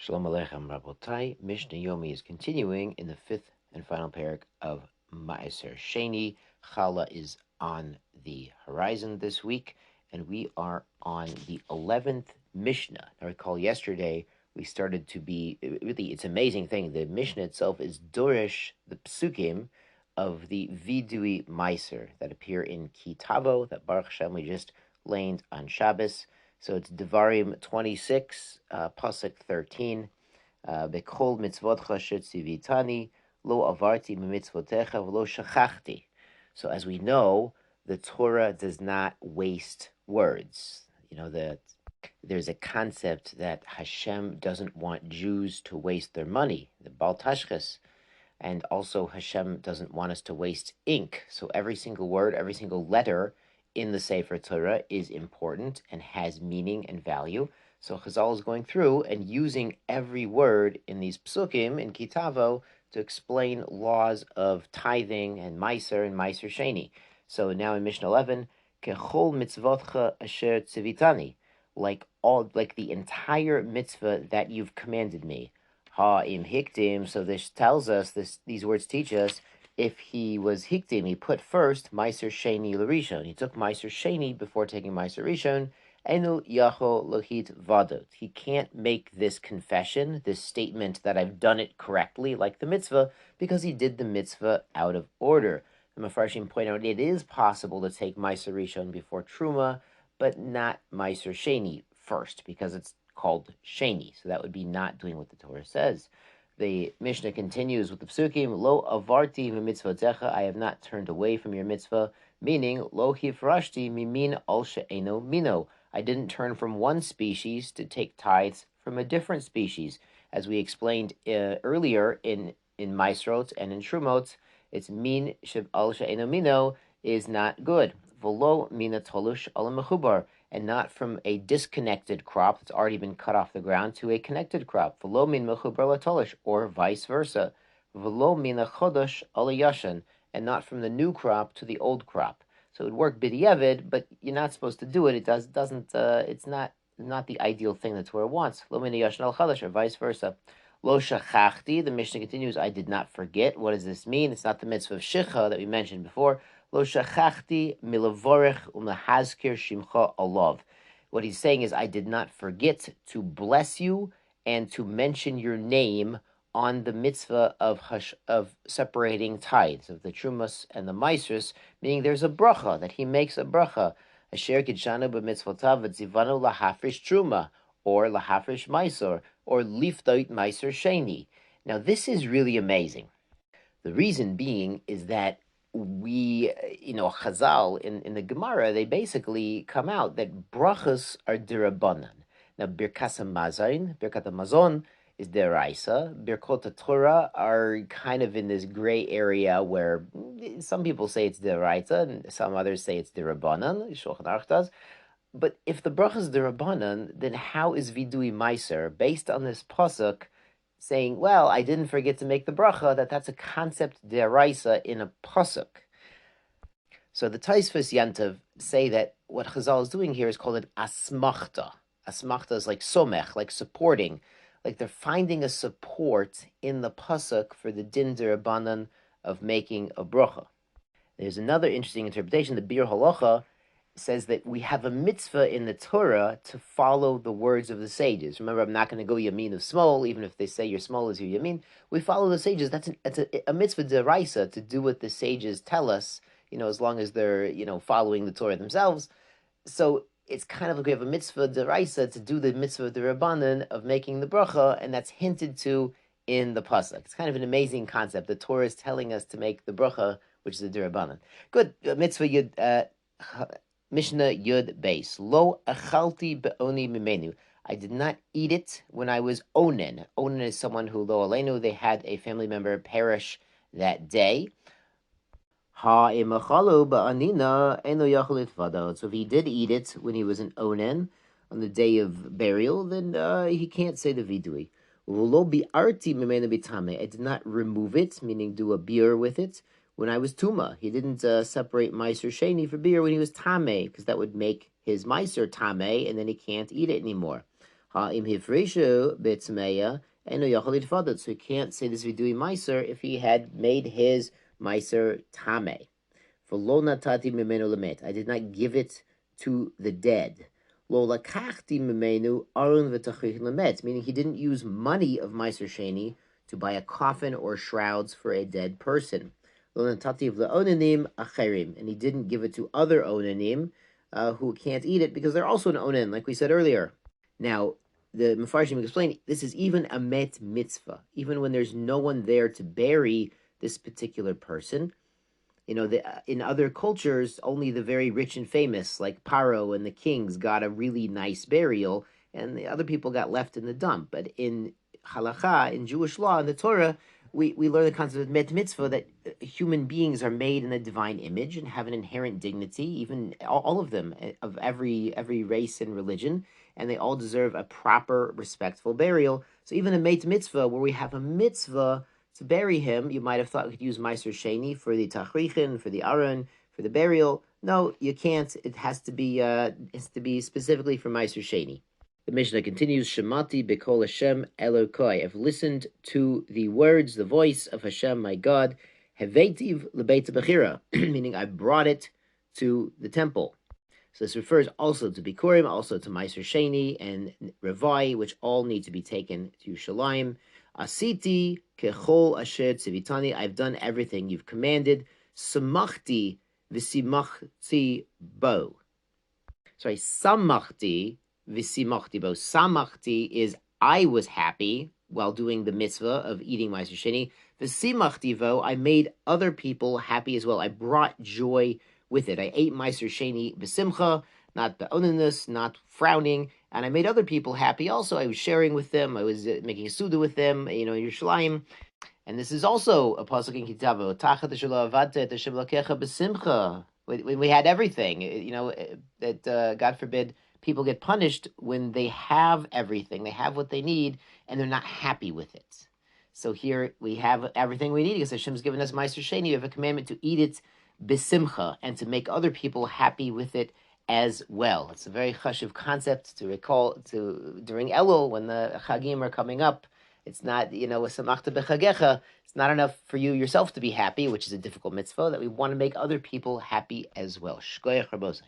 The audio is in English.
Shalom Aleichem Rabotai. Mishnah Yomi is continuing in the fifth and final parak of Maaser. Sheni Chala is on the horizon this week, and we are on the 11th Mishnah. Now, recall yesterday we started to be, really, it's an amazing thing. The Mishnah itself is Dorish, the psukim of the Vidui Maasrot that appear in Kitavo, that Baruch Hashem we just learned on Shabbos. So it's Devarim 26, Pasuk 13. Bekol mitzvotcha shetzivitani, lo avarti mitzvotecha v'lo shachachti. So as we know, the Torah does not waste words. You know that there's a concept that Hashem doesn't want Jews to waste their money, the Bal Tashchis, and also Hashem doesn't want us to waste ink. So every single word, every single letter in the Sefer Torah is important and has meaning and value. So Chazal is going through and using every word in these psukim in Kitavo to explain laws of tithing and Maaser Sheni. So now in Mishnah 11, Kechol mitzvotcha asher tzivitani, like the entire mitzvah that you've commanded me. Ha im hiktim. So this tells us, these words teach us, if he was hiktim, he put first Maaser Sheni l'rishon. He took Maaser Sheni before taking Maaser Rishon. Enu yacho lohit vadot. He can't make this confession, this statement that I've done it correctly, like the mitzvah, because he did the mitzvah out of order. The Mefarshim point out it is possible to take Maaser Rishon before Truma, but not Maaser Sheni first, because it's called Sheni. So that would be not doing what the Torah says. The Mishnah continues with the psukim, Lo avarti mitzvotecha, I have not turned away from your mitzvah, meaning, Lo hifrashti mimin al she'eno mino. I didn't turn from one species to take tithes from a different species. As we explained earlier in Maasrot and in Trumot, it's min al she'eno mino is not good. Velo mina tolush al mechubar, and not from a disconnected crop that's already been cut off the ground to a connected crop. Velo min mechubar latolish, or vice versa. Velo mina chodosh al yashan, and not from the new crop to the old crop. So it would work b'diavad, but you're not supposed to do it. It's not the ideal thing the Torah wants. Lo min yashan al chodosh, or vice versa. Lo shachachti, the Mishnah continues, I did not forget. What does this mean? It's not the mitzvah of shicha that we mentioned before. Lo shachachti milavorech umlahazkir shimcha alav. What he's saying is, I did not forget to bless you and to mention your name on the mitzvah of separating tithes, of the trumas and the maasros, meaning there's a bracha, that he makes a bracha. Asher kidshanu b'mitzvotav v'tzivanu lahafrish truma, or lahafrish Maaser, or liftoit Maaser Sheni. Now this is really amazing. The reason being is that Chazal in the Gemara, they basically come out that brachas are derabanan. Now Birkas Hamazon is deraisa. Birkot Torah are kind of in this gray area where some people say it's deraisa and some others say it's derabanan. Shulchan Aruch does. But if the bracha is derabanan, then how is Vidui Maasrot based on this pasuk saying, well, I didn't forget to make the bracha, that's a concept deraisa in a pasuk? So the Tosfos Yantav say that what Chazal is doing here is called an asmachta. Asmachta is like somech, like supporting, like they're finding a support in the pasuk for the din derabanan of making a bracha. There's another interesting interpretation. The Bir Halacha says that we have a mitzvah in the Torah to follow the words of the sages. Remember, I'm not going to go yamin of small, even if they say your small is your yamin. We follow the sages. That's a mitzvah deraisa to do what the sages tell us, as long as they're, following the Torah themselves. So it's kind of like we have a mitzvah deraisa to do the mitzvah derabanan of making the bracha, and that's hinted to in the pasuk. It's kind of an amazing concept. The Torah is telling us to make the bracha, which is the derabanan. Good. Mitzvah yud. Mishnah Yud Beis. Lo achalti be'oni mimenu. I did not eat it when I was onen. Onen is someone who, lo aleinu, they had a family member perish that day. Ha imachalu ba'anina eno yachol itvado. So if he did eat it when he was an onen, on the day of burial, then he can't say the vidui. Lo bi'arti mimenu bitame. I did not remove it, meaning do a beer with it, when I was Tuma. He didn't separate Maaser Sheni for beer when he was Tameh, because that would make his Maaser Tameh, and then he can't eat it anymore. Ha'im hifreshu b'tzmeya eno yachol litfadot. So you can't say this Vidui Maasrot if he had made his Maaser tame. V'lo natati mimenu lemet. I did not give it to the dead. Lo lakachti mimenu arun v'tachrich lemet. Meaning he didn't use money of Maaser Sheni to buy a coffin or shrouds for a dead person. Lo natati v'leonanim acherim. And he didn't give it to other onanim who can't eat it because they're also an onan, like we said earlier. Now, the Mefarshim explain this is even a met mitzvah, even when there's no one there to bury this particular person. You know, in other cultures, only the very rich and famous, like Paro and the kings, got a really nice burial, and the other people got left in the dump. But in halacha, in Jewish law, in the Torah, we learn the concept of met mitzvah, that human beings are made in the divine image and have an inherent dignity, even all of them, of every race and religion, and they all deserve a proper, respectful burial. So even a met mitzvah, where we have a mitzvah to bury him, you might have thought we could use Maaser Sheni for the tachrichin, for the aron, for the burial. No, you can't. It has to be specifically for Maaser Sheni. The Mishnah continues, Shemati B'kol Hashem Elokoi. I've listened to the words, the voice of Hashem, my God. Hevetiv L'Beit Bechira, meaning I brought it to the temple. So this refers also to Bikurim, also to Maaser Sheni and Revai, which all need to be taken to Shalayim. Asiti kechol asher tzivitani. I've done everything you've commanded. Samachti v'simachti bo. Sorry, samachti v'simachti bo. Samachti is I was happy while doing the mitzvah of eating Maaser Sheni. V'simachti vo, I made other people happy as well. I brought joy with it. I ate Maaser Sheni b'simcha, not be'oninus, not frowning, and I made other people happy also. I was sharing with them. I was making a suda with them, in Yerushalayim. And this is also a pasuk in Kitavo. Tachat shelo avadta et Hashem Elokecha b'simcha. When we had everything, that God forbid people get punished when they have everything, they have what they need, and they're not happy with it. So here we have everything we need because Hashem's given us Maaser Sheni. We have a commandment to eat it b'simcha and to make other people happy with it as well. It's a very chashuv concept to recall during Elul when the Chagim are coming up. It's not, samachta b'chagecha. It's not enough for you yourself to be happy, which is a difficult mitzvah, that we want to make other people happy as well. Shkoyach Rabosai.